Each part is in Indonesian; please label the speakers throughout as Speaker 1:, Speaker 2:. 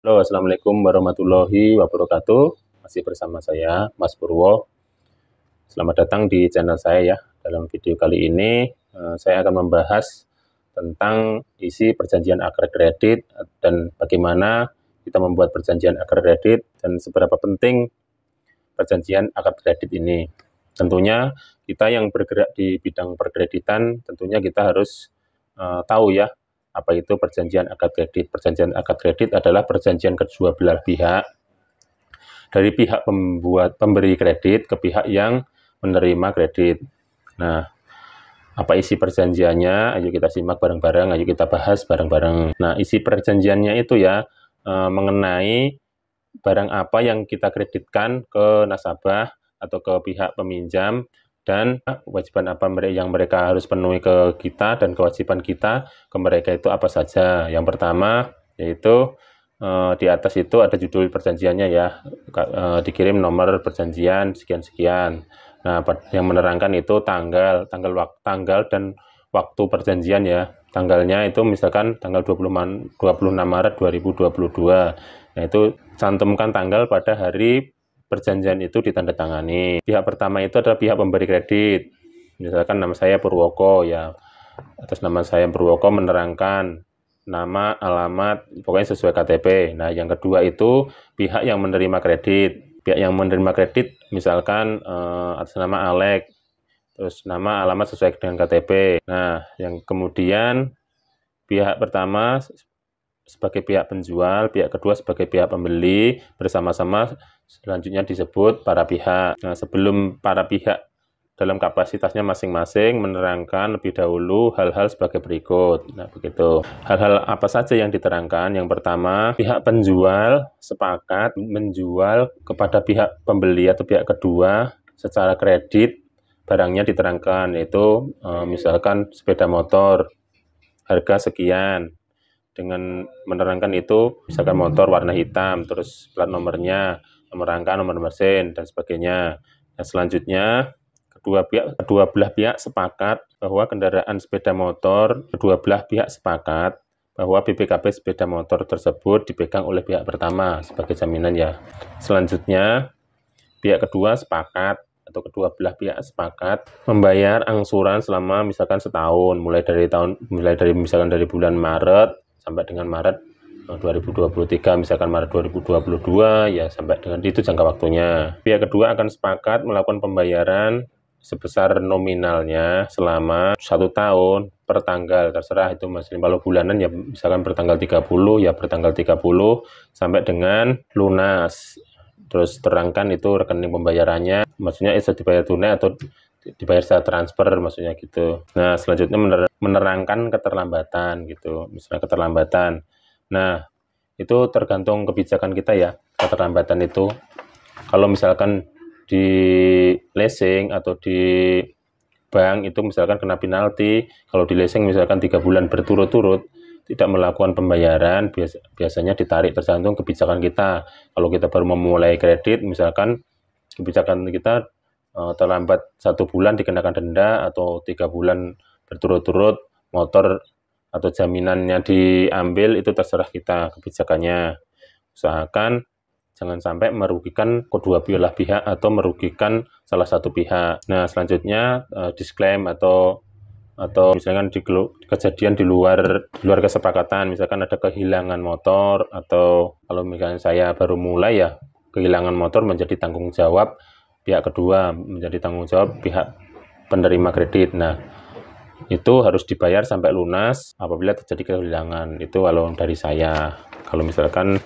Speaker 1: Halo, Assalamualaikum warahmatullahi wabarakatuh. Masih bersama saya, Mas Purwo. Selamat datang di channel saya ya. Dalam video kali ini, saya akan membahas tentang isi perjanjian akad kredit dan bagaimana kita membuat perjanjian akad kredit dan seberapa penting perjanjian akad kredit ini. Tentunya kita yang bergerak di bidang perkreditan, tentunya kita harus tahu ya, apa itu perjanjian akad kredit. Perjanjian akad kredit adalah perjanjian kedua belah pihak, dari pihak pemberi kredit ke pihak yang menerima kredit. Nah, apa isi perjanjiannya? Ayo kita simak bareng-bareng, ayo kita bahas bareng-bareng. Nah, isi perjanjiannya itu ya, mengenai barang apa yang kita kreditkan ke nasabah atau ke pihak peminjam, dan kewajiban apa yang mereka harus penuhi ke kita, dan kewajiban kita ke mereka itu apa saja. Yang pertama yaitu di atas itu ada judul perjanjiannya ya, dikirim nomor perjanjian sekian-sekian. Nah, yang menerangkan itu tanggal dan waktu perjanjian ya. Tanggalnya itu misalkan tanggal 26 Maret 2022. Nah, itu cantumkan tanggal pada hari perjanjian itu ditandatangani. Pihak pertama itu adalah pihak pemberi kredit. Misalkan nama saya Purwoko ya. Atas nama saya Purwoko menerangkan nama, alamat, pokoknya sesuai KTP. Nah, yang kedua itu pihak yang menerima kredit. Pihak yang menerima kredit misalkan atas nama Alek, terus nama, alamat sesuai dengan KTP. Nah, yang kemudian pihak pertama sebagai pihak penjual, pihak kedua sebagai pihak pembeli, bersama-sama selanjutnya disebut para pihak. Nah, sebelum para pihak dalam kapasitasnya masing-masing menerangkan lebih dahulu hal-hal sebagai berikut. Nah, begitu. Hal-hal apa saja yang diterangkan? Yang pertama, pihak penjual sepakat menjual kepada pihak pembeli atau pihak kedua secara kredit. Barangnya diterangkan, yaitu misalkan sepeda motor, harga sekian, dengan menerangkan itu misalkan motor warna hitam, terus plat nomornya, nomor rangka, nomor mesin, dan sebagainya. Nah, selanjutnya kedua belah pihak sepakat bahwa kendaraan sepeda motor, kedua belah pihak sepakat bahwa BPKB sepeda motor tersebut dipegang oleh pihak pertama sebagai jaminan ya. Selanjutnya pihak kedua sepakat atau kedua belah pihak sepakat membayar angsuran selama misalkan setahun, mulai dari misalkan dari bulan Maret sampai dengan Maret 2023, misalkan Maret 2022 ya, sampai dengan itu jangka waktunya. Pihak kedua akan sepakat melakukan pembayaran sebesar nominalnya selama 1 tahun per tanggal, terserah itu masih kalau bulanan ya misalkan bertanggal 30 ya bertanggal 30 sampai dengan lunas. Terus terangkan itu rekening pembayarannya, maksudnya itu dibayar tunai atau dibayar secara transfer, maksudnya gitu. Nah, selanjutnya menerangkan keterlambatan gitu, misalnya keterlambatan. Nah, itu tergantung kebijakan kita ya, keterlambatan itu. Kalau misalkan di leasing atau di bank itu misalkan kena penalti, kalau di leasing misalkan 3 bulan berturut-turut tidak melakukan pembayaran, biasanya ditarik, tergantung kebijakan kita. Kalau kita baru memulai kredit, misalkan kebijakan kita terlambat 1 bulan dikenakan denda, atau 3 bulan berturut-turut motor atau jaminannya diambil, itu terserah kita kebijakannya. Usahakan jangan sampai merugikan kedua belah pihak atau merugikan salah satu pihak. Nah, selanjutnya disclaim atau misalkan kejadian di luar kesepakatan, misalkan ada kehilangan motor, atau kalau misalnya saya baru mulai ya, kehilangan motor menjadi tanggung jawab pihak kedua, menjadi tanggung jawab pihak penerima kredit. Nah, itu harus dibayar sampai lunas apabila terjadi kehilangan. Itu kalau dari saya. Kalau misalkan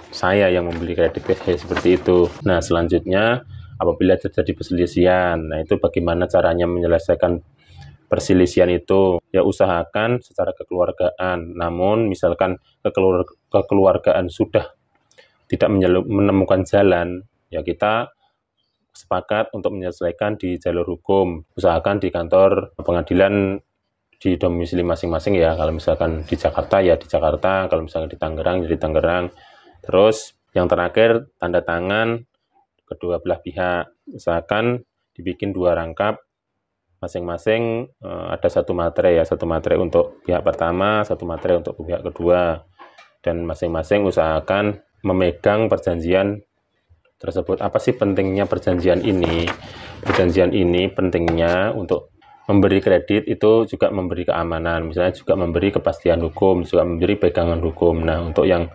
Speaker 1: saya yang membeli kredit seperti itu. Nah, selanjutnya apabila terjadi perselisihan, nah itu bagaimana caranya menyelesaikan perselisihan itu? Ya, usahakan secara kekeluargaan. Namun misalkan kekeluargaan sudah tidak menemukan jalan, ya kita sepakat untuk menyelesaikan di jalur hukum. Usahakan di kantor pengadilan di domisili masing-masing ya. Kalau misalkan di Jakarta ya di Jakarta, kalau misalkan di Tangerang ya di Tangerang. Terus yang terakhir, tanda tangan kedua belah pihak. Usahakan dibikin 2 rangkap, masing-masing ada 1 materai ya, 1 materai untuk pihak pertama, 1 materai untuk pihak kedua, dan masing-masing usahakan memegang perjanjian tersebut. Apa sih pentingnya perjanjian ini? Perjanjian ini pentingnya untuk memberi kredit itu juga memberi keamanan, misalnya juga memberi kepastian hukum, juga memberi pegangan hukum. Nah, untuk yang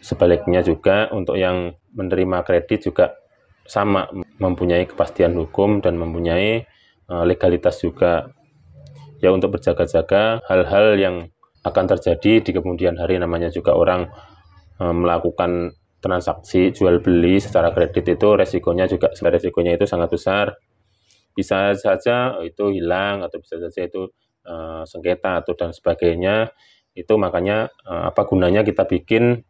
Speaker 1: sebaliknya juga, untuk yang menerima kredit juga sama, mempunyai kepastian hukum dan mempunyai legalitas juga. Ya, untuk berjaga-jaga hal-hal yang akan terjadi di kemudian hari, namanya juga orang melakukan transaksi jual beli secara kredit itu resikonya itu sangat besar. Bisa saja itu hilang atau bisa saja itu sengketa atau dan sebagainya. Itu makanya apa gunanya kita bikin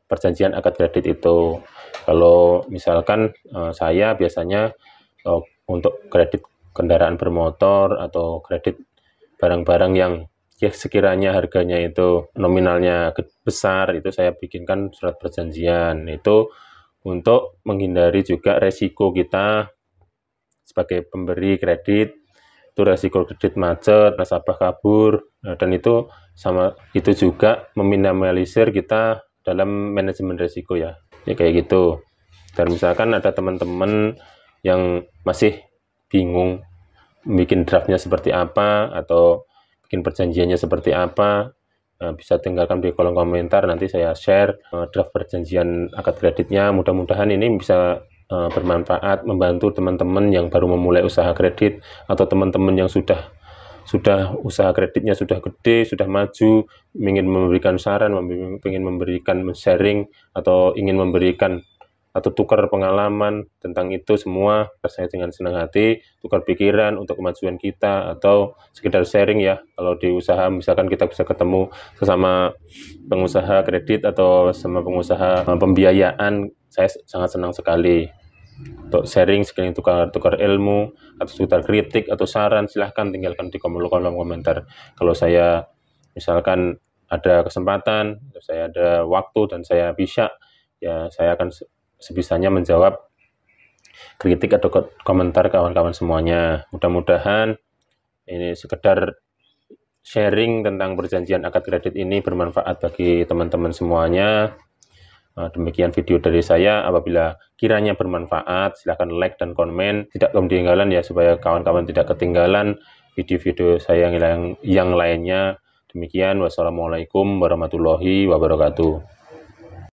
Speaker 1: perjanjian akad kredit itu. Kalau misalkan saya biasanya untuk kredit kendaraan bermotor atau kredit barang-barang yang ya sekiranya harganya itu nominalnya besar, itu saya bikinkan surat perjanjian. Itu untuk menghindari juga resiko kita sebagai pemberi kredit, itu resiko kredit macet, nasabah kabur, dan itu juga meminimalisir kita dalam manajemen resiko ya kayak gitu. Dan misalkan ada teman-teman yang masih bingung bikin draftnya seperti apa atau bikin perjanjiannya seperti apa, bisa tinggalkan di kolom komentar, nanti saya share draft perjanjian akad kreditnya. Mudah-mudahan ini bisa bermanfaat, membantu teman-teman yang baru memulai usaha kredit atau teman-teman yang sudah usaha kreditnya sudah gede, sudah maju, ingin memberikan saran, ingin memberikan sharing, atau ingin memberikan atau tukar pengalaman tentang itu semua. Saya dengan senang hati tukar pikiran untuk kemajuan kita, atau sekedar sharing ya. Kalau di usaha misalkan kita bisa ketemu sesama pengusaha kredit atau sama pengusaha pembiayaan, saya sangat senang sekali untuk sharing, sekalian tukar ilmu atau tukar kritik atau saran. Silahkan tinggalkan di kolom komentar. Kalau saya misalkan ada kesempatan, saya ada waktu dan saya bisa, ya saya akan sebisanya menjawab kritik atau komentar kawan-kawan semuanya. Mudah-mudahan ini sekedar sharing tentang perjanjian akad kredit ini bermanfaat bagi teman-teman semuanya. Demikian video dari saya. Apabila kiranya bermanfaat, silahkan like dan komen, tidak ketinggalan ya, supaya kawan-kawan tidak ketinggalan video-video saya yang lainnya. Demikian, wassalamualaikum warahmatullahi wabarakatuh.